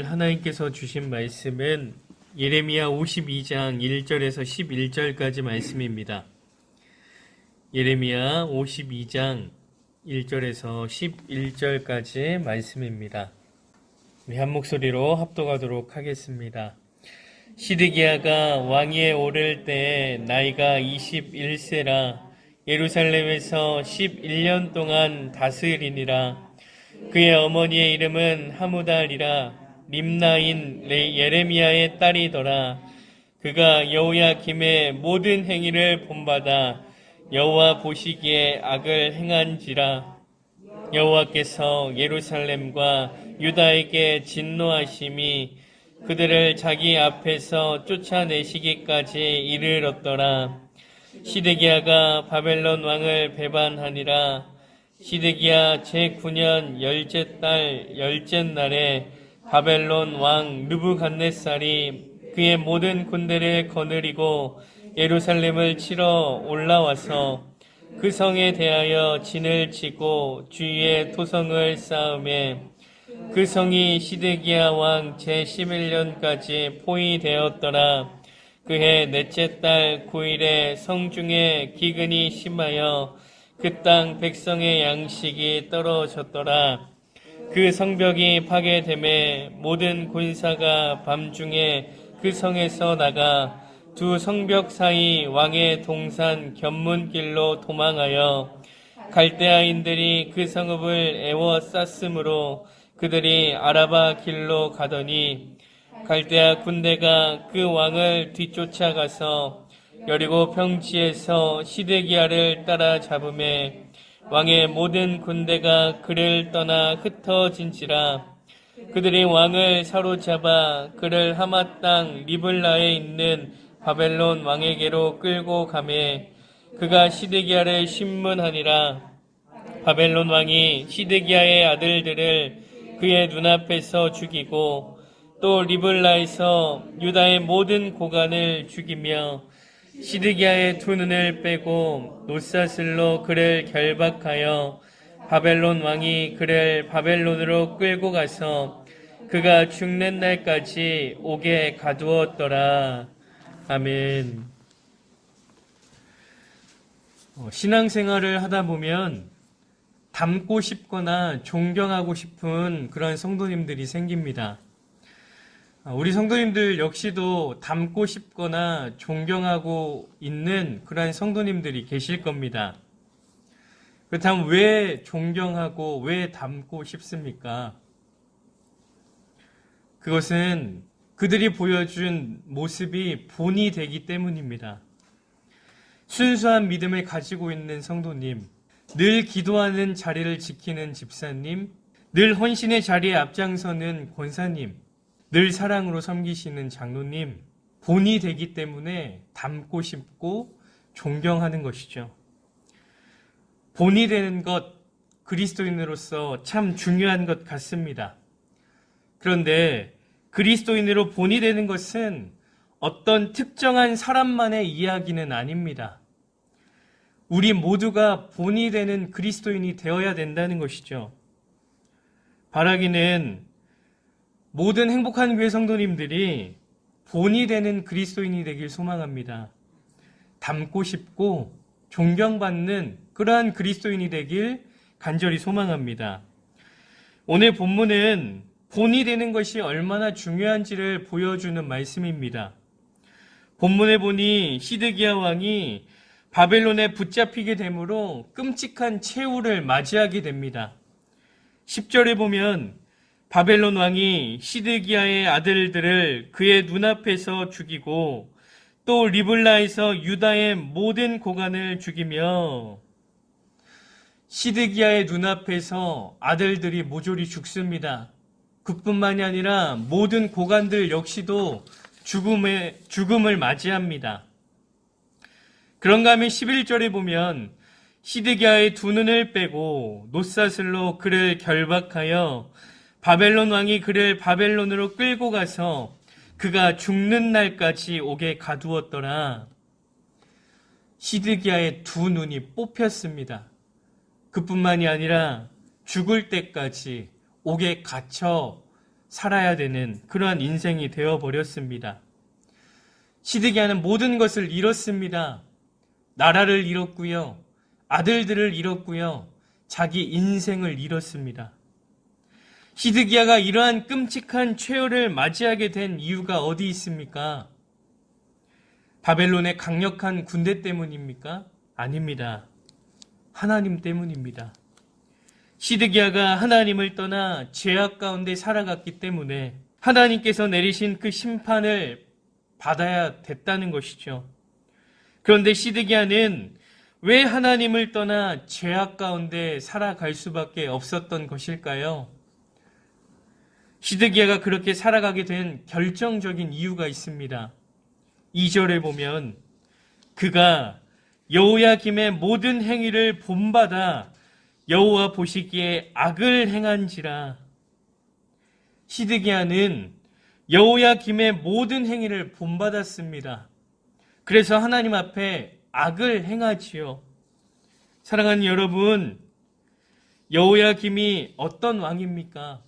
오늘 하나님께서 주신 말씀은 예레미야 52장 1절에서 11절까지 말씀입니다. 예레미야 52장 1절에서 11절까지 말씀입니다. 우리 한 목소리로 합독하도록 하겠습니다. 시드기야가 왕위에 오를 때에 나이가 21세라 예루살렘에서 11년 동안 다스리니라. 그의 어머니의 이름은 하무달이라 림나인 예레미야의 딸이더라. 그가 여호야김의 모든 행위를 본받아 여호와 보시기에 악을 행한지라. 여호와께서 예루살렘과 유다에게 진노하심이 그들을 자기 앞에서 쫓아내시기까지 이르렀더라. 시드기야가 바벨론 왕을 배반하니라. 시드기야 제9년 열째 달 열째 날에 바벨론 왕 느부갓네살이 그의 모든 군대를 거느리고 예루살렘을 치러 올라와서 그 성에 대하여 진을 치고 주위에 토성을 쌓음에 그 성이 시드기야 왕 제11년까지 포위되었더라. 그해 넷째 달 9일에 성중에 기근이 심하여 그 땅 백성의 양식이 떨어졌더라. 그 성벽이 파괴됨에 모든 군사가 밤중에 그 성에서 나가 두 성벽 사이 왕의 동산 견문길로 도망하여 갈대아인들이 그 성읍을 애워쌌으므로 그들이 아라바 길로 가더니 갈대아 군대가 그 왕을 뒤쫓아가서 여리고 평지에서 시드기야를 따라잡음에 왕의 모든 군대가 그를 떠나 흩어진지라. 그들이 왕을 사로잡아 그를 하마 땅 리블라에 있는 바벨론 왕에게로 끌고 가매 그가 시드기야를 신문하니라. 바벨론 왕이 시드기야의 아들들을 그의 눈앞에서 죽이고 또 리블라에서 유다의 모든 고관을 죽이며 시드기야의 두 눈을 빼고 놋사슬로 그를 결박하여 바벨론 왕이 그를 바벨론으로 끌고 가서 그가 죽는 날까지 옥에 가두었더라. 아멘. 신앙생활을 하다 보면 닮고 싶거나 존경하고 싶은 그런 성도님들이 생깁니다. 우리 성도님들 역시도 닮고 싶거나 존경하고 있는 그러한 성도님들이 계실 겁니다. 그렇다면 왜 존경하고 왜 닮고 싶습니까? 그것은 그들이 보여준 모습이 본이 되기 때문입니다. 순수한 믿음을 가지고 있는 성도님, 늘 기도하는 자리를 지키는 집사님, 늘 헌신의 자리에 앞장서는 권사님, 늘 사랑으로 섬기시는 장로님, 본이 되기 때문에 닮고 싶고 존경하는 것이죠. 본이 되는 것, 그리스도인으로서 참 중요한 것 같습니다. 그런데 그리스도인으로 본이 되는 것은 어떤 특정한 사람만의 이야기는 아닙니다. 우리 모두가 본이 되는 그리스도인이 되어야 된다는 것이죠. 바라기는 모든 행복한 교회 성도님들이 본이 되는 그리스도인이 되길 소망합니다. 닮고 싶고 존경받는 그러한 그리스도인이 되길 간절히 소망합니다. 오늘 본문은 본이 되는 것이 얼마나 중요한지를 보여주는 말씀입니다. 본문에 보니 시드기야 왕이 바벨론에 붙잡히게 되므로 끔찍한 최후를 맞이하게 됩니다. 10절에 보면 바벨론 왕이 시드기야의 아들들을 그의 눈앞에서 죽이고 또 리블라에서 유다의 모든 고관을 죽이며 시드기야의 눈앞에서 아들들이 모조리 죽습니다. 그뿐만이 아니라 모든 고관들 역시도 죽음을 맞이합니다. 그런가 하면 11절에 보면 시드기야의 두 눈을 빼고 놋사슬로 그를 결박하여 바벨론 왕이 그를 바벨론으로 끌고 가서 그가 죽는 날까지 옥에 가두었더라. 시드기야의 두 눈이 뽑혔습니다. 그뿐만이 아니라 죽을 때까지 옥에 갇혀 살아야 되는 그러한 인생이 되어버렸습니다. 시드기야는 모든 것을 잃었습니다. 나라를 잃었고요. 아들들을 잃었고요. 자기 인생을 잃었습니다. 시드기야가 이러한 끔찍한 최후를 맞이하게 된 이유가 어디 있습니까? 바벨론의 강력한 군대 때문입니까? 아닙니다. 하나님 때문입니다. 시드기야가 하나님을 떠나 죄악 가운데 살아갔기 때문에 하나님께서 내리신 그 심판을 받아야 됐다는 것이죠. 그런데 시드기야는 왜 하나님을 떠나 죄악 가운데 살아갈 수밖에 없었던 것일까요? 시드기야가 그렇게 살아가게 된 결정적인 이유가 있습니다. 2절에 보면 그가 여호야김의 모든 행위를 본받아 여호와 보시기에 악을 행한지라. 시드기야는 여호야김의 모든 행위를 본받았습니다. 그래서 하나님 앞에 악을 행하지요. 사랑하는 여러분, 여호야김이 어떤 왕입니까?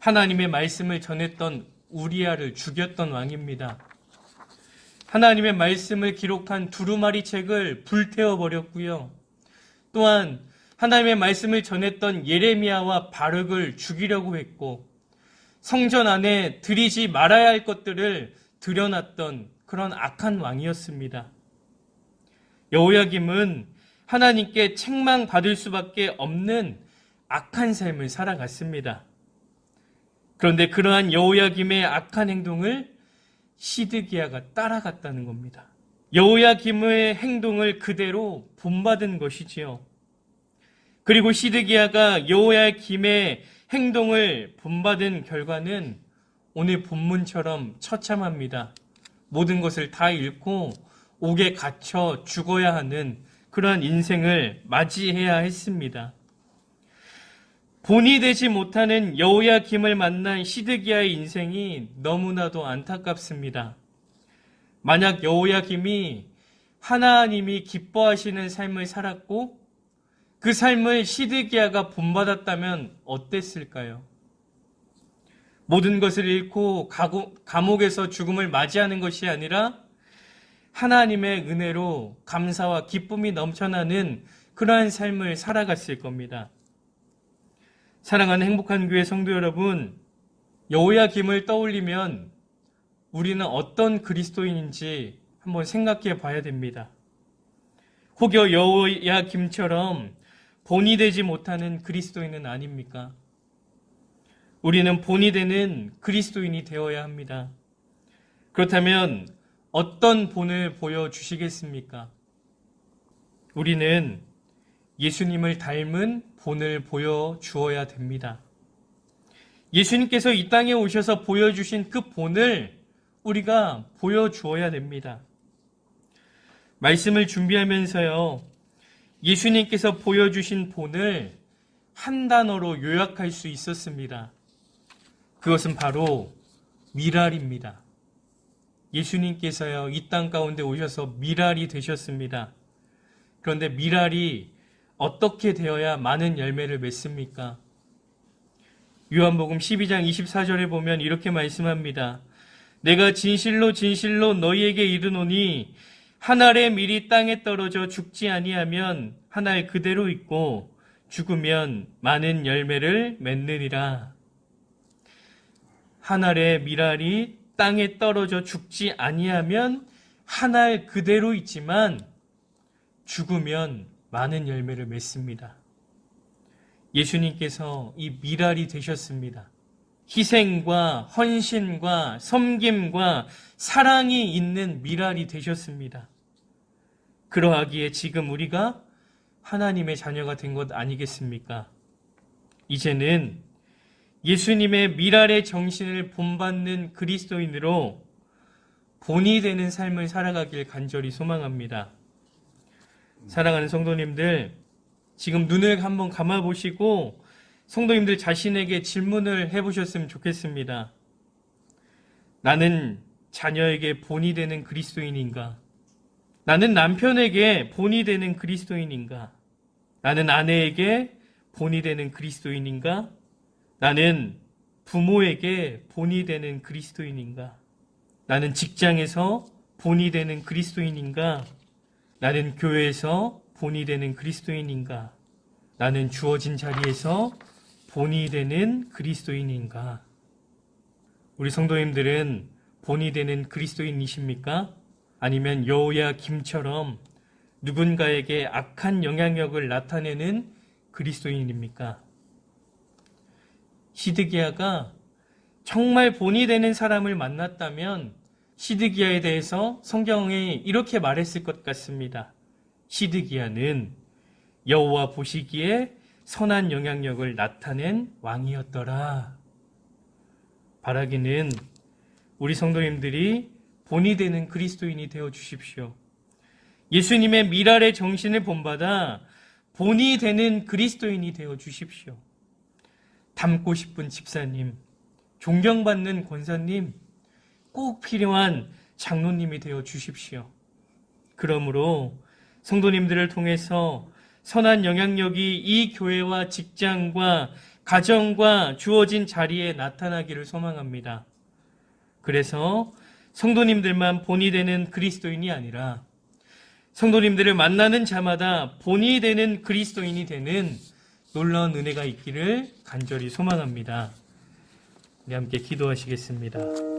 하나님의 말씀을 전했던 우리야를 죽였던 왕입니다. 하나님의 말씀을 기록한 두루마리 책을 불태워버렸고요. 또한 하나님의 말씀을 전했던 예레미야와 바룩을 죽이려고 했고 성전 안에 드리지 말아야 할 것들을 들여놨던 그런 악한 왕이었습니다. 여호야김은 하나님께 책망받을 수밖에 없는 악한 삶을 살아갔습니다. 그런데 그러한 여호야김의 악한 행동을 시드기야가 따라갔다는 겁니다. 여호야김의 행동을 그대로 본받은 것이지요. 그리고 시드기야가 여호야김의 행동을 본받은 결과는 오늘 본문처럼 처참합니다. 모든 것을 다 잃고 옥에 갇혀 죽어야 하는 그러한 인생을 맞이해야 했습니다. 본이 되지 못하는 여호야김을 만난 시드기야의 인생이 너무나도 안타깝습니다. 만약 여호야김이 하나님이 기뻐하시는 삶을 살았고 그 삶을 시드기야가 본받았다면 어땠을까요? 모든 것을 잃고 감옥에서 죽음을 맞이하는 것이 아니라 하나님의 은혜로 감사와 기쁨이 넘쳐나는 그러한 삶을 살아갔을 겁니다. 사랑하는 행복한 교회 성도 여러분, 여호야김을 떠올리면 우리는 어떤 그리스도인인지 한번 생각해 봐야 됩니다. 혹여 여호야김처럼 본이 되지 못하는 그리스도인은 아닙니까? 우리는 본이 되는 그리스도인이 되어야 합니다. 그렇다면 어떤 본을 보여주시겠습니까? 우리는 예수님을 닮은 본을 보여주어야 됩니다. 예수님께서 이 땅에 오셔서 보여주신 그 본을 우리가 보여주어야 됩니다. 말씀을 준비하면서요, 예수님께서 보여주신 본을 한 단어로 요약할 수 있었습니다. 그것은 바로 미랄입니다. 예수님께서요, 이 땅 가운데 오셔서 미랄이 되셨습니다. 그런데 미랄이 어떻게 되어야 많은 열매를 맺습니까? 요한복음 12장 24절에 보면 이렇게 말씀합니다. 내가 진실로 진실로 너희에게 이르노니 한 알의 밀이 땅에 떨어져 죽지 아니하면 한 알 그대로 있고 죽으면 많은 열매를 맺느니라. 한 알의 밀알이 땅에 떨어져 죽지 아니하면 한 알 그대로 있지만 죽으면 많은 열매를 맺습니다. 예수님께서 이 밀알이 되셨습니다. 희생과 헌신과 섬김과 사랑이 있는 밀알이 되셨습니다. 그러하기에 지금 우리가 하나님의 자녀가 된 것 아니겠습니까? 이제는 예수님의 밀알의 정신을 본받는 그리스도인으로 본이 되는 삶을 살아가길 간절히 소망합니다. 사랑하는 성도님들, 지금 눈을 한번 감아보시고 성도님들 자신에게 질문을 해보셨으면 좋겠습니다. 나는 자녀에게 본이 되는 그리스도인인가? 나는 남편에게 본이 되는 그리스도인인가? 나는 아내에게 본이 되는 그리스도인인가? 나는 부모에게 본이 되는 그리스도인인가? 나는 직장에서 본이 되는 그리스도인인가? 나는 교회에서 본이 되는 그리스도인인가? 나는 주어진 자리에서 본이 되는 그리스도인인가? 우리 성도님들은 본이 되는 그리스도인이십니까? 아니면 여호야 김처럼 누군가에게 악한 영향력을 나타내는 그리스도인입니까? 시드기야가 정말 본이 되는 사람을 만났다면 시드기야에 대해서 성경에 이렇게 말했을 것 같습니다. 시드기야는 여호와 보시기에 선한 영향력을 나타낸 왕이었더라. 바라기는 우리 성도님들이 본이 되는 그리스도인이 되어 주십시오. 예수님의 미랄의 정신을 본받아 본이 되는 그리스도인이 되어 주십시오. 닮고 싶은 집사님, 존경받는 권사님, 꼭 필요한 장로님이 되어 주십시오. 그러므로 성도님들을 통해서 선한 영향력이 이 교회와 직장과 가정과 주어진 자리에 나타나기를 소망합니다. 그래서 성도님들만 본이 되는 그리스도인이 아니라 성도님들을 만나는 자마다 본이 되는 그리스도인이 되는 놀라운 은혜가 있기를 간절히 소망합니다. 우리 함께 기도하시겠습니다.